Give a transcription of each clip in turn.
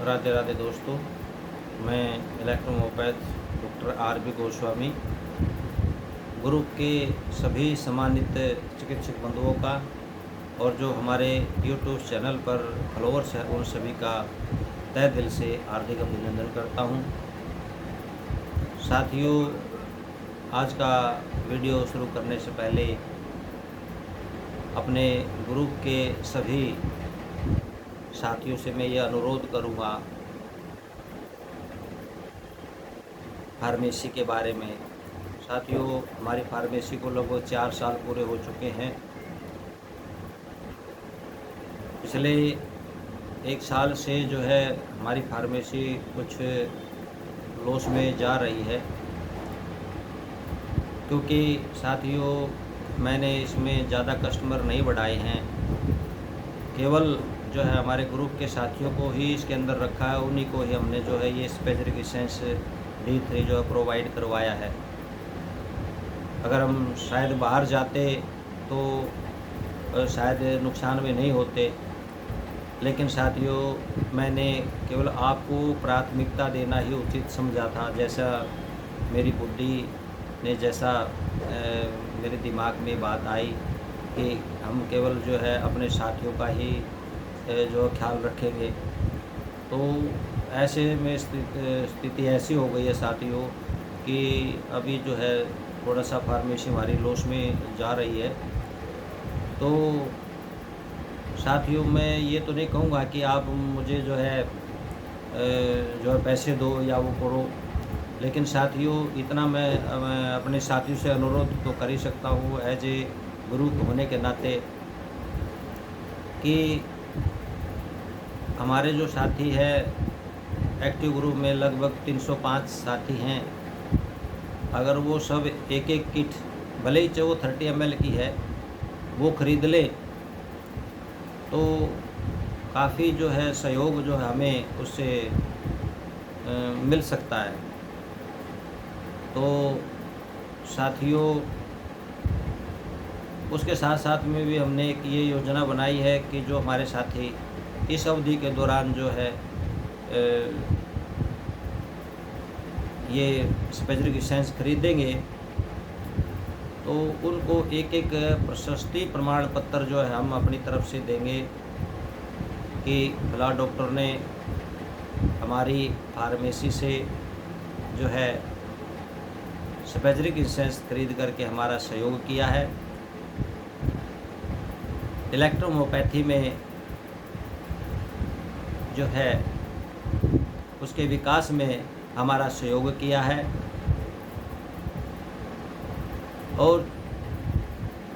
राधे राधे दोस्तों, मैं इलेक्ट्रोमोपैथ doctor RB. Goswami group के सभी सम्मानित चिकित्सक बंधुओं का और जो हमारे यूट्यूब चैनल पर फॉलोअर्स हैं उन सभी का तहे दिल से हार्दिक अभिनंदन करता हूं। साथियों, आज का वीडियो शुरू करने से पहले अपने ग्रुप के सभी साथियों से मैं ये अनुरोध करूँगा फार्मेसी के बारे में। साथियों, हमारी फार्मेसी को लगभग 4 साल पूरे हो चुके हैं। पिछले 1 साल से जो है हमारी फार्मेसी कुछ लॉस में जा रही है, क्योंकि साथियों मैंने इसमें ज़्यादा कस्टमर नहीं बढ़ाए हैं। केवल जो है हमारे ग्रुप के साथियों को ही इसके अंदर रखा है, उन्हीं को ही हमने जो है ये स्पेसिफिक एसेंस D3 जो है प्रोवाइड करवाया है। अगर हम शायद बाहर जाते तो शायद नुकसान में नहीं होते, लेकिन साथियों मैंने केवल आपको प्राथमिकता देना ही उचित समझा था। जैसा मेरी बुद्धि ने मेरे दिमाग में बात आई कि हम केवल जो है अपने साथियों का ही जो ख्याल रखेंगे, तो ऐसे में स्थिति ऐसी हो गई है साथियों कि अभी जो है थोड़ा सा फार्मेसी हमारी लॉस में जा रही है। तो साथियों मैं ये तो नहीं कहूँगा कि आप मुझे जो है पैसे दो या वो करो, लेकिन साथियों इतना मैं अपने साथियों से अनुरोध तो कर ही सकता हूँ एज ए ग्रुप होने के नाते कि हमारे जो साथी है एक्टिव ग्रुप में लगभग 305 साथी हैं। अगर वो सब एक किट, भले ही चाहे वो 30 ml की है, वो ख़रीद ले तो काफ़ी जो है सहयोग जो है हमें उससे मिल सकता है। तो साथियों उसके साथ साथ में भी हमने एक ये योजना बनाई है कि जो हमारे साथी इस अवधि के दौरान जो है ये स्पेसिफिक एसेंस खरीदेंगे तो उनको एक प्रशस्ति प्रमाण पत्र जो है हम अपनी तरफ से देंगे कि भला डॉक्टर ने हमारी फार्मेसी से जो है स्पेसिफिक एसेंस खरीद करके हमारा सहयोग किया है। इलेक्ट्रोमोपैथी में जो है उसके विकास में हमारा सहयोग किया है और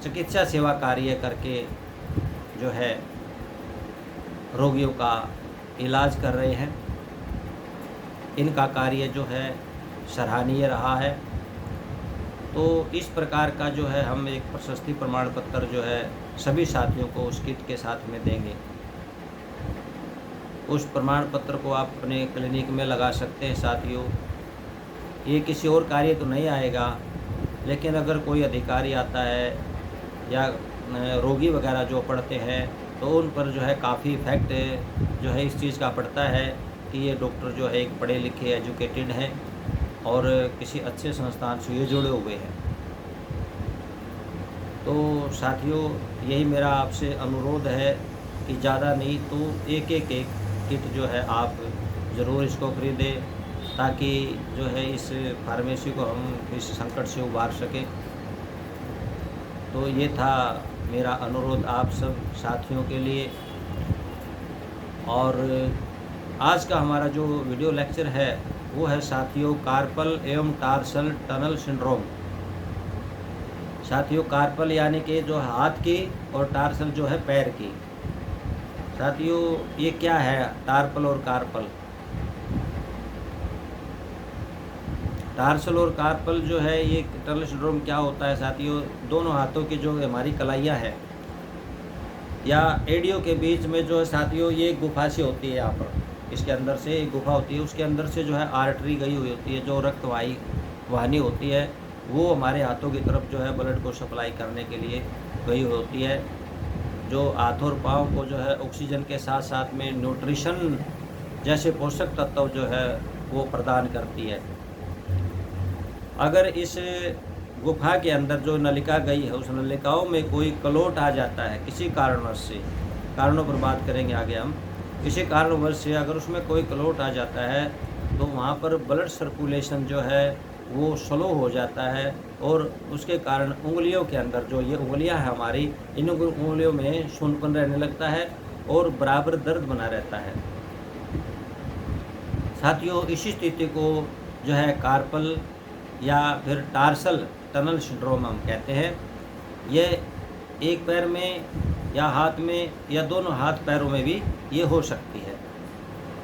चिकित्सा सेवा कार्य करके जो है रोगियों का इलाज कर रहे हैं। इनका कार्य जो है सराहनीय रहा है। तो इस प्रकार का जो है हम एक प्रशस्ति प्रमाण पत्र जो है सभी साथियों को उस किट के साथ में देंगे। उस प्रमाण पत्र को आप अपने क्लिनिक में लगा सकते हैं। साथियों ये किसी और कार्य तो नहीं आएगा, लेकिन अगर कोई अधिकारी आता है या रोगी वगैरह जो पढ़ते हैं तो उन पर जो है काफ़ी इफ़ेक्ट जो है इस चीज़ का पड़ता है कि ये डॉक्टर जो है एक पढ़े लिखे एजुकेटेड हैं और किसी अच्छे संस्थान से ये जुड़े हुए हैं। तो साथियों यही मेरा आपसे अनुरोध है कि ज़्यादा नहीं तो एक किट जो है आप ज़रूर इसको खरीदें, ताकि जो है इस फार्मेसी को हम इस संकट से उबार सकें। तो ये था मेरा अनुरोध आप सब साथियों के लिए। और आज का हमारा जो वीडियो लेक्चर है वो है साथियों कार्पल एवं टार्सल टनल सिंड्रोम। साथियों कार्पल यानी कि जो हाथ की और टार्सल जो है पैर की। साथियों ये क्या है टार्पल और कार्पल? टार्सल और कार्पल जो है ये टनल सिंड्रोम क्या होता है साथियों? दोनों हाथों की जो हमारी कलाइयाँ हैं या एडियो के बीच में जो है साथियों ये गुफा सी होती है। यहाँ पर इसके अंदर से एक गुफा होती है, उसके अंदर से जो है आर्टरी गई हुई होती है, जो रक्त वाहिनी होती है वो हमारे हाथों की तरफ जो है ब्लड को सप्लाई करने के लिए गई होती है। जो हाथ और पाँव को जो है ऑक्सीजन के साथ साथ में न्यूट्रिशन जैसे पोषक तत्व जो है वो प्रदान करती है। अगर इस गुफा के अंदर जो नलिका गई है, उस नलिकाओं में कोई कलोट आ जाता है किसी कारणवश से, कारणों पर बात करेंगे आगे हम, किसी कारणवश से अगर उसमें कोई कलोट आ जाता है तो वहाँ पर ब्लड सर्कुलेशन जो है वो स्लो हो जाता है, और उसके कारण उंगलियों के अंदर जो ये उंगलियां हैं हमारी, इन उंगलियों में सूंदपन रहने लगता है और बराबर दर्द बना रहता है। साथियों, इसी स्थिति को जो है कार्पल या फिर टार्सल टनल सिंड्रोम हम कहते हैं। ये एक पैर में या हाथ में या दोनों हाथ पैरों में भी ये हो सकती है।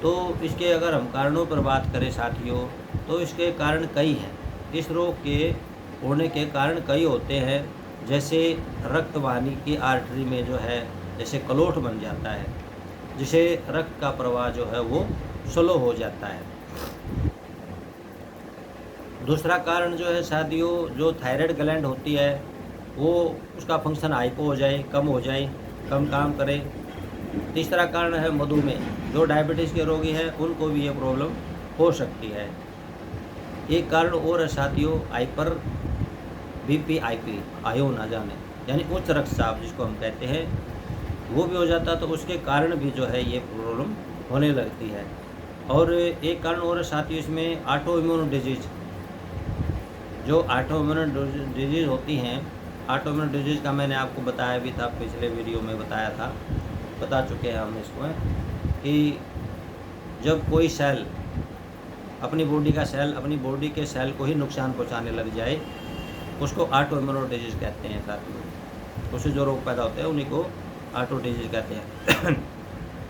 तो इसके अगर हम कारणों पर बात करें साथियों, तो इसके कारण कई हैं। इस रोग के होने के कारण कई होते हैं, जैसे रक्त वाहिनी की आर्टरी में जो है जैसे कलोट बन जाता है, जिसे रक्त का प्रवाह जो है वो स्लो हो जाता है। दूसरा कारण जो है साथियों, जो थायराइड ग्लैंड होती है वो उसका फंक्शन हाइपो हो जाए, कम हो जाए, कम काम करे। तीसरा कारण है मधुमेह, जो डायबिटीज़ के रोगी हैं उनको भी ये प्रॉब्लम हो सकती है। एक कारण और है साथियों, हाइपर बीपीआईपी, आयो ना जाने, यानी उच्च रक्तचाप जिसको हम कहते हैं, वो भी हो जाता है, तो उसके कारण भी जो है ये प्रॉब्लम होने लगती है। और एक कारण और है साथियों इसमें, ऑटो इम्यून डिजीज़। जो ऑटो इम्यून डिजीज़ होती हैं, ऑटो इम्यून डिजीज़ का मैंने आपको बताया भी था, पिछले वीडियो में बताया था, बता चुके हैं हम इसको, कि जब कोई सेल अपनी बॉडी का सेल अपनी बॉडी के सेल को ही नुकसान पहुंचाने लग जाए, उसको ऑटो इम्यून डिजीज़ कहते हैं साथियों। उससे जो रोग पैदा होते हैं उन्हीं को ऑटो डिजीज़ कहते हैं।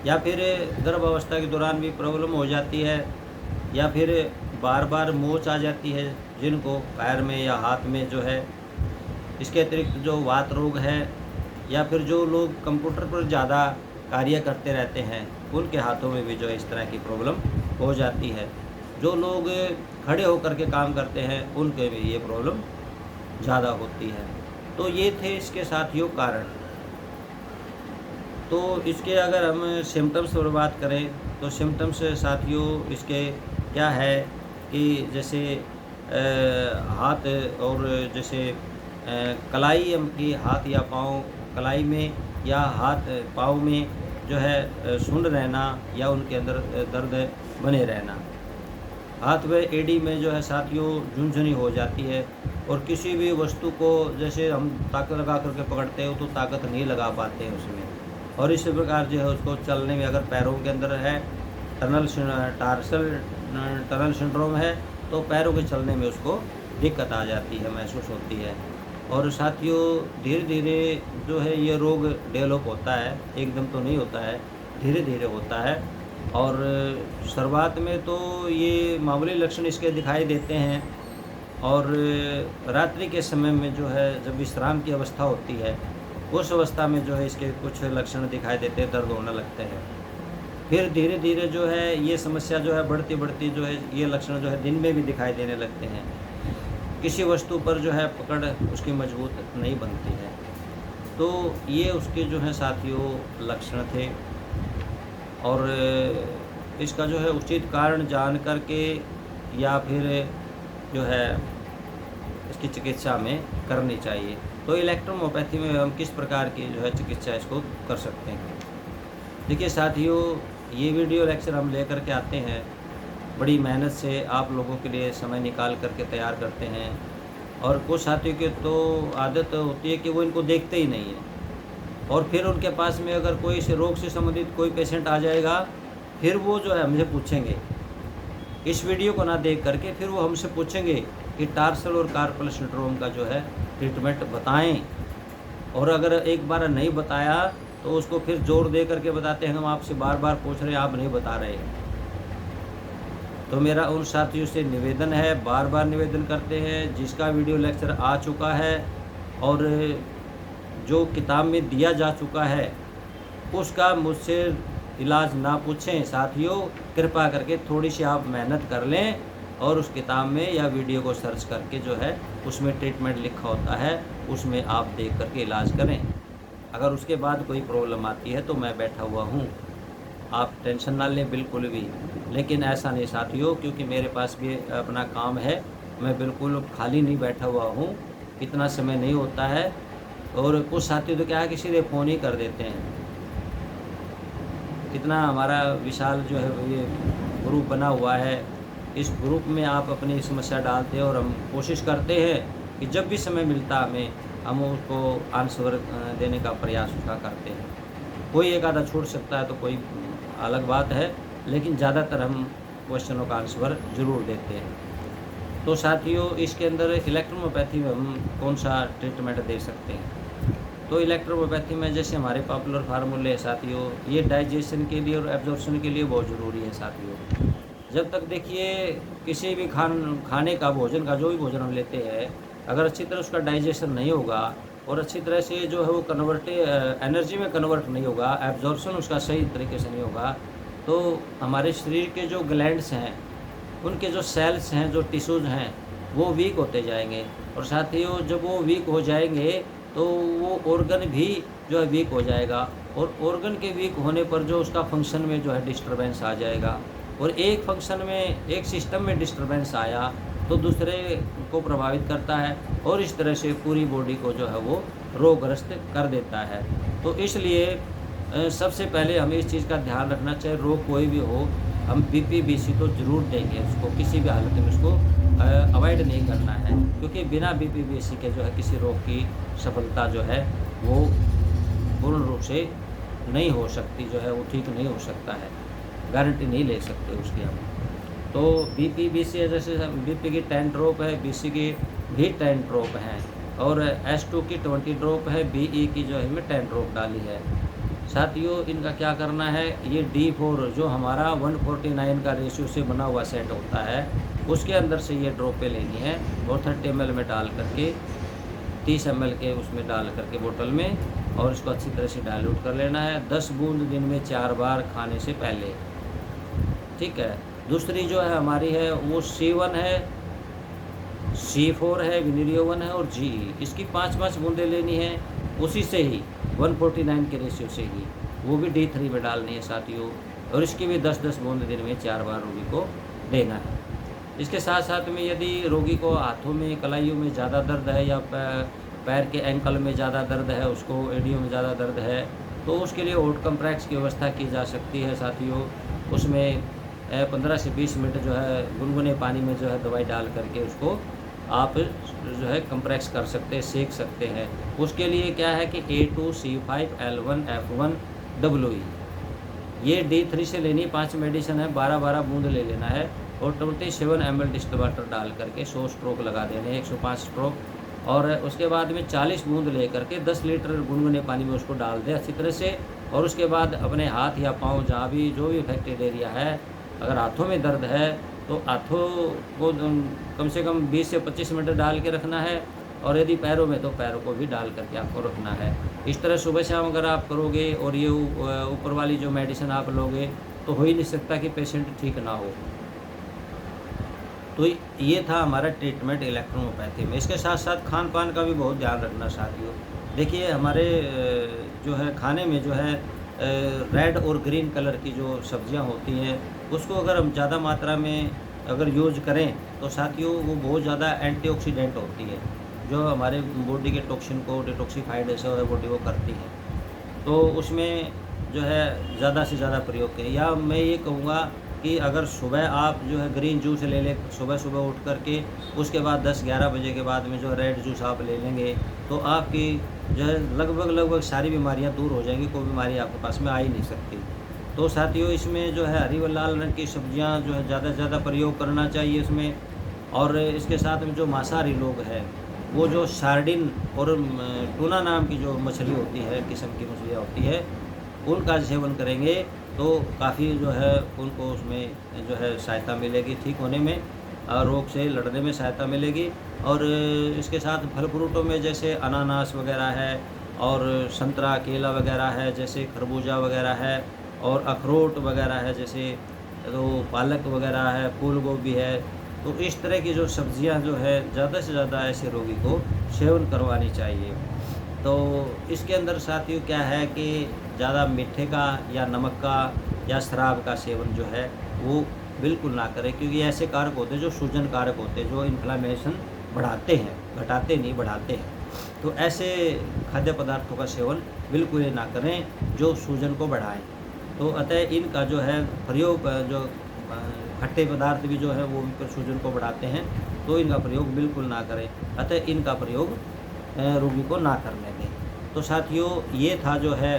या फिर गर्भावस्था के दौरान भी प्रॉब्लम हो जाती है, या फिर बार बार मोच आ जाती है जिनको पैर में या हाथ में जो है। इसके अतिरिक्त जो वात रोग है, या फिर जो लोग कंप्यूटर पर ज़्यादा कार्य करते रहते हैं उनके हाथों में भी जो है इस तरह की प्रॉब्लम हो जाती है। जो लोग खड़े होकर के काम करते हैं उनके भी ये प्रॉब्लम ज़्यादा होती है। तो ये थे इसके साथियों कारण। तो इसके अगर हम सिम्टम्स पर बात करें तो सिम्टम्स साथियों इसके क्या है कि जैसे हाथ और जैसे कलाई की हाथ या पाँव, कलाई में या हाथ पाँव में जो है सुंड रहना या उनके अंदर दर्द बने रहना। हाथ व एड़ी में जो है साथियों झुनझुनी हो जाती है, और किसी भी वस्तु को जैसे हम ताकत लगा करके पकड़ते हो तो ताकत नहीं लगा पाते हैं उसमें। और इसी प्रकार जो है उसको चलने में, अगर पैरों के अंदर है टार्सल टनल सिंड्रोम है, तो पैरों के चलने में उसको दिक्कत आ जाती है, महसूस होती है। और साथियों धीरे धीरे जो है ये रोग डेवलप होता है, एकदम तो नहीं होता है, धीरे धीरे होता है। और शुरुआत में तो ये मामूली लक्षण इसके दिखाई देते हैं, और रात्रि के समय में जो है जब विश्राम की अवस्था होती है उस अवस्था में जो है इसके कुछ लक्षण दिखाई देते हैं, दर्द होने लगते हैं। फिर धीरे धीरे जो है ये समस्या जो है बढ़ती बढ़ती जो है ये लक्षण जो है दिन में भी दिखाई देने लगते हैं। किसी वस्तु पर जो है पकड़ उसकी मजबूत नहीं बनती है। तो ये उसके जो है साथियों लक्षण थे, और इसका जो है उचित कारण जान करके या फिर जो है इसकी चिकित्सा में करनी चाहिए। तो इलेक्ट्रोहोम्योपैथी में हम किस प्रकार की जो है चिकित्सा इसको कर सकते हैं। देखिए साथियों, ये वीडियो लेक्चर हम लेकर के आते हैं, बड़ी मेहनत से आप लोगों के लिए समय निकाल करके तैयार करते हैं। और कुछ साथियों की तो आदत होती है कि वो इनको देखते ही नहीं है, और फिर उनके पास में अगर कोई इस रोग से संबंधित कोई पेशेंट आ जाएगा, फिर वो जो है हमसे पूछेंगे, इस वीडियो को ना देख करके फिर वो हमसे पूछेंगे कि टार्सल और कार्पल सिंड्रोम का जो है ट्रीटमेंट बताएं। और अगर एक बार नहीं बताया तो उसको फिर जोर दे करके बताते हैं, हम आपसे बार बार पूछ रहे हैं, आप नहीं बता रहे। तो मेरा उन साथियों से निवेदन है, बार बार निवेदन करते हैं, जिसका वीडियो लेक्चर आ चुका है और जो किताब में दिया जा चुका है उसका मुझसे इलाज ना पूछें साथियों। कृपा करके थोड़ी सी आप मेहनत कर लें और उस किताब में या वीडियो को सर्च करके जो है उसमें ट्रीटमेंट लिखा होता है, उसमें आप देख करके इलाज करें। अगर उसके बाद कोई प्रॉब्लम आती है तो मैं बैठा हुआ हूँ आप टेंशन ना लें बिल्कुल भी। लेकिन ऐसा नहीं साथियों, क्योंकि मेरे पास भी अपना काम है, मैं बिल्कुल खाली नहीं बैठा हुआ हूँ, इतना समय नहीं होता है। और कुछ साथी तो क्या है कि सीधे फ़ोन ही कर देते हैं। इतना हमारा विशाल जो है ये ग्रुप बना हुआ है, इस ग्रुप में आप अपनी समस्या डालते हैं और हम कोशिश करते हैं कि जब भी समय मिलता हमें, हम उसको आंसर देने का प्रयास उसका करते हैं। कोई एक आधा छूट सकता है तो कोई अलग बात है, लेकिन ज़्यादातर हम क्वेश्चनों का आंसर ज़रूर देते हैं। तो साथियों, इसके अंदर इलेक्ट्रोहोम्योपैथी में हम कौन-सा ट्रीटमेंट दे सकते हैं? तो इलेक्ट्रोहोम्योपैथी में जैसे हमारे पॉपुलर फार्मूले हैं साथियों, ये डाइजेशन के लिए और एब्ज़ॉर्प्शन के लिए बहुत ज़रूरी है साथियों। जब तक देखिए किसी भी खाने का भोजन का जो भी भोजन हम लेते हैं, अगर अच्छी तरह उसका डाइजेशन नहीं होगा और अच्छी तरह से जो है वो एनर्जी में कन्वर्ट नहीं होगा, एब्ज़ॉर्प्शन उसका सही तरीके से नहीं होगा, तो हमारे शरीर के जो ग्लैंड्स हैं, उनके जो सेल्स हैं, जो टिश्यूज़ हैं, वो वीक होते जाएँगे। और साथियों, जब वो वीक हो जाएँगे तो वो ऑर्गन भी जो है वीक हो जाएगा, और ऑर्गन के वीक होने पर जो उसका फंक्शन में जो है डिस्टर्बेंस आ जाएगा। और एक फंक्शन में, एक सिस्टम में डिस्टर्बेंस आया तो दूसरे को प्रभावित करता है, और इस तरह से पूरी बॉडी को जो है वो रोगग्रस्त कर देता है। तो इसलिए सबसे पहले हमें इस चीज़ का ध्यान रखना चाहिए, रोग कोई भी हो, हम बीपी बीसी तो ज़रूर देंगे उसको, किसी भी हालत में उसको अवॉइड नहीं करना है, क्योंकि बिना बीपी बीसी के जो है किसी रोग की सफलता जो है वो पूर्ण रूप से नहीं हो सकती, जो है वो ठीक नहीं हो सकता है, गारंटी नहीं ले सकते उसकी हम। तो बीपी बीसी जैसे बीपी की 10 ड्रॉप है, बीसी की भी 10 ड्रॉप हैं, और S2 की 20 ड्रॉप है, BE की जो है मैं 10 ड्रॉप डाली है। साथियों, इनका क्या करना है, ये D4 जो हमारा 149 का रेशियो से बना हुआ सेट होता है, उसके अंदर से ये ड्रॉपें लेनी है, और 30 ml में डाल करके, 30 ml के उसमें डाल करके बोतल में, और इसको अच्छी तरह से डाइल्यूट कर लेना है, 10 बूंद दिन में 4 बार खाने से पहले। ठीक है। दूसरी जो है हमारी है वो C1 है, C4 है, विनिरियो 1 है, और GE, इसकी 5-5 बूंदें लेनी है, उसी से ही 149 के रेशियो से ही, वो भी D3 में डालनी है साथियों, और इसकी भी 10-10 बूंद दिन में 4 बार रोगी को देना है। इसके साथ साथ में यदि रोगी को हाथों में, कलाइयों में ज़्यादा दर्द है, या पैर के एंकल में ज़्यादा दर्द है, उसको एडियो में ज़्यादा दर्द है, तो उसके लिए हॉट कंप्रेस की व्यवस्था की जा सकती है साथियों। उसमें 15 से 20 मिनट जो है गुनगुने पानी में जो है दवाई डाल करके उसको आप जो है कंप्रेस कर सकते हैं, सेक सकते हैं। उसके लिए क्या है कि A2C5L1F1WE, ये D3 से लेनी 5 मेडिसिन है, 12-12 बूंद ले लेना है, और 27 ml डिस्टिल वाटर डाल करके 100 स्ट्रोक लगा देने हैं, 105 स्ट्रोक, और उसके बाद में 40 बूंद ले करके 10 लीटर गुनगुने पानी में उसको डाल दें अच्छी तरह से। और उसके बाद अपने हाथ या पाँव, जहाँ भी जो भी अफेक्टेड एरिया है, अगर हाथों में दर्द है तो हाथों को कम से कम 20 से 25 मिनट डाल के रखना है, और यदि पैरों में तो पैरों को भी डाल करके आपको रखना है। इस तरह सुबह शाम अगर आप करोगे, और ये ऊपर वाली जो मेडिसिन आप लोगे, तो हो ही नहीं सकता कि पेशेंट ठीक ना हो। तो ये था हमारा ट्रीटमेंट इलेक्ट्रोहोम्योपैथी में। इसके साथ साथ खान पान का भी बहुत ध्यान रखना साथियों। देखिए, हमारे जो है खाने में जो है रेड और ग्रीन कलर की जो सब्जियां होती हैं, उसको अगर हम ज़्यादा मात्रा में अगर यूज़ करें तो साथियों वो बहुत ज़्यादा एंटीऑक्सीडेंट होती है, जो हमारे बॉडी के टॉक्सिन को डिटॉक्सिफाइड ऐसा बॉडी को करती है। तो उसमें जो है ज़्यादा से ज़्यादा प्रयोग करें, या मैं ये कहूँगा कि अगर सुबह आप जो है ग्रीन जूस ले लें, सुबह उठ कर के, उसके बाद 10-11 बजे के बाद में जो रेड जूस आप ले लेंगे, तो आपकी जो है लगभग सारी बीमारियां दूर हो जाएंगी, कोई बीमारी आपके पास में आ ही नहीं सकती। तो साथियों, इसमें जो है हरी व लाल रंग की सब्जियां जो है ज़्यादा से ज़्यादा प्रयोग करना चाहिए इसमें। और इसके साथ में जो मांसाहारी लोग हैं, वो जो सार्डिन और टूना नाम की जो मछली होती है, किस्म की मछलियाँ होती है, उनका सेवन करेंगे तो काफ़ी जो है उनको उसमें जो है सहायता मिलेगी ठीक होने में, रोग से लड़ने में सहायता मिलेगी। और इसके साथ फल फ्रूटों में जैसे अनानास वगैरह है, और संतरा केला वगैरह है, जैसे खरबूजा वगैरह है, और अखरोट वगैरह है, जैसे तो पालक वगैरह है, फूल गोभी है। तो इस तरह की जो सब्जियां जो है ज़्यादा से ज़्यादा ऐसे रोगी को सेवन करवानी चाहिए। तो इसके अंदर साथियों क्या है कि ज़्यादा मीठे का या नमक का या शराब का सेवन जो है वो बिल्कुल ना करें, क्योंकि ऐसे कारक होते हैं जो सूजन कारक होते हैं, जो इन्फ्लेमेशन बढ़ाते हैं, घटाते नहीं बढ़ाते हैं। तो ऐसे खाद्य पदार्थों का सेवन बिल्कुल ही ना करें जो सूजन को बढ़ाएँ। तो अतः इनका जो है प्रयोग खट्टे पदार्थ भी जो है वो भी सूजन को बढ़ाते हैं, तो इनका प्रयोग बिल्कुल ना करें। अतः इनका प्रयोग रोगी को ना करने दें। तो साथियों ये था जो है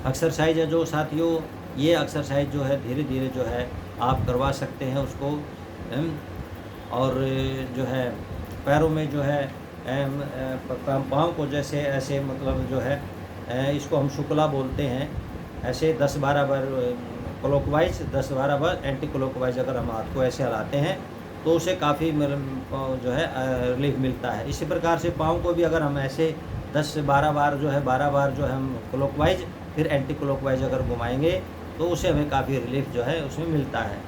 एक्सरसाइज है, जो साथियों ये एक्सरसाइज जो है धीरे-धीरे जो है आप करवा सकते हैं उसको। और जो है पैरों में जो है पाँव को जैसे ऐसे मतलब जो है इसको हम शुक्ला बोलते हैं, ऐसे 10-12 बार क्लॉकवाइज़ 10-12 बार एंटी क्लॉकवाइज़ अगर हम हाथ को ऐसे हिलाते हैं तो उसे काफ़ी जो है रिलीफ मिलता है। इसी प्रकार से पाँव को भी अगर हम ऐसे 10 से 12 बार जो है 12 बार जो है हम क्लॉकवाइज़ फिर एंटी क्लॉकवाइज़ अगर घुमाएँगे तो उससे हमें काफ़ी रिलीफ जो है उसमें मिलता है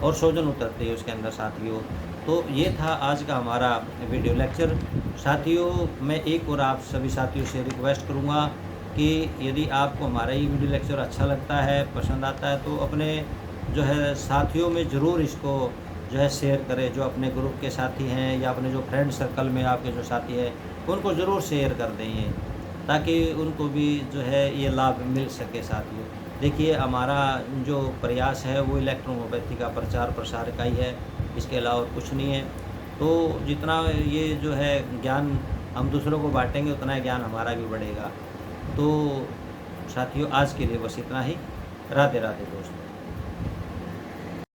और सूजन उतरती है उसके अंदर साथियों। तो ये था आज का हमारा वीडियो लेक्चर। साथियों मैं एक और आप सभी साथियों से रिक्वेस्ट करूँगा कि यदि आपको हमारा ये वीडियो लेक्चर अच्छा लगता है, पसंद आता है, तो अपने जो है साथियों में ज़रूर इसको जो है शेयर करें। जो अपने ग्रुप के साथी हैं या अपने जो फ्रेंड सर्कल में आपके जो साथी हैं उनको ज़रूर शेयर कर दें ये, ताकि उनको भी जो है ये लाभ मिल सके साथियों। देखिए हमारा जो प्रयास है वो इलेक्ट्रोहोम्योपैथी का प्रचार प्रसार का ही है, इसके अलावा और कुछ नहीं है। तो जितना ये जो है ज्ञान हम दूसरों को बाँटेंगे उतना ज्ञान हमारा भी बढ़ेगा। तो साथियों आज के लिए बस इतना ही। राधे राधे दोस्तों।